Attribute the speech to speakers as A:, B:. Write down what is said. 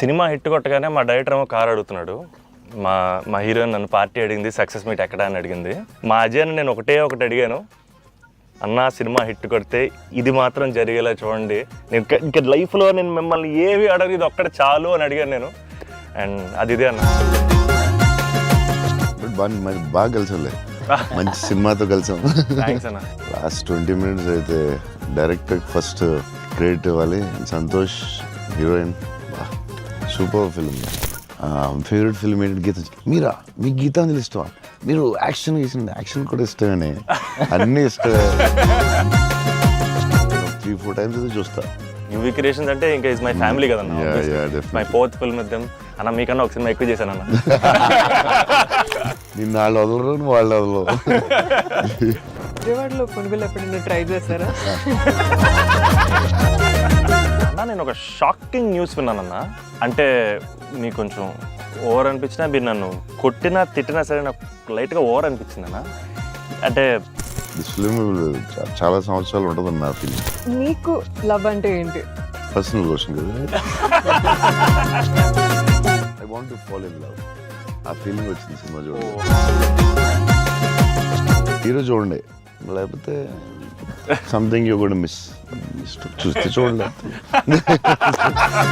A: Cinema hit కొట్టగానే మా director ఏమో కార్ అడుగుతున్నాడు. మా మా హీరోయిన్ నన్ను పార్టీ అడిగింది, సక్సెస్ మీట్ ఎక్కడ అని అడిగింది. మా అజయ్ని నేను ఒకటి అడిగాను, అన్న సినిమా హిట్ కొడితే ఇది మాత్రం జరిగేలా చూడండి, నేను ఇంకా లైఫ్లో నేను మిమ్మల్ని ఏవి అడగదు, ఇది ఒక్కటి చాలు అని అడిగాను నేను. అండ్ అది ఇదే అన్న.
B: బాగా కలిసాంలే, మంచి సినిమాతో కలిసాం.
A: థ్యాంక్స్ అన్న.
B: లాస్ట్ 20 minutes అయితే డైరెక్టర్ ఫస్ట్ క్రెడిట్ ఇవ్వాలి. Santosh heroine, super film. Favourite film ఏంటంటే గీత. మీరా, మీకు గీతాంజలి ఇష్టమా? మీరు యాక్షన్ చేసింది, యాక్షన్ కూడా ఇష్టమేనే, అన్నీ ఇష్టమే. 3-4 times అయితే చూస్తా.
A: యూవీ క్రియేషన్స్ అంటే ఇంకా ఇస్ మై ఫ్యామిలీ కదన్న. My 4th film with them. అన్న మీకన్నా ఒక సినిమా ఎక్కువ చేశాను అన్న.
B: నిన్ను వాళ్ళు వదలరు, వాళ్ళు వదలరు.
C: విజయవాడలో పునుగులు ఎప్పుడైనా ట్రై చేశారా?
A: అన్న నేను ఒక షాకింగ్ న్యూస్ విన్నానన్న. అంటే మీకు కొంచెం ఓవర్ అనిపించినా, మీరు నన్ను కొట్టినా తిట్టినా సరే నాకు లైట్గా ఓవర్ అనిపించింది అన్న. అంటే
B: ఫిల్మ్ చాలా సంవత్సరాలు ఉంటుంది నా ఫీలింగ్.
C: నీకు లవ్ అంటే ఏంటి?
B: పర్సనల్ క్వశ్చన్ కదా. I want to fall in love. ఆ ఫీలింగ్ వచ్చింది సినిమా చూడండి. హీరో చూడండి, లేకపోతే సంథింగ్ యూ గోనా మిస్. చూస్తే చూడండి.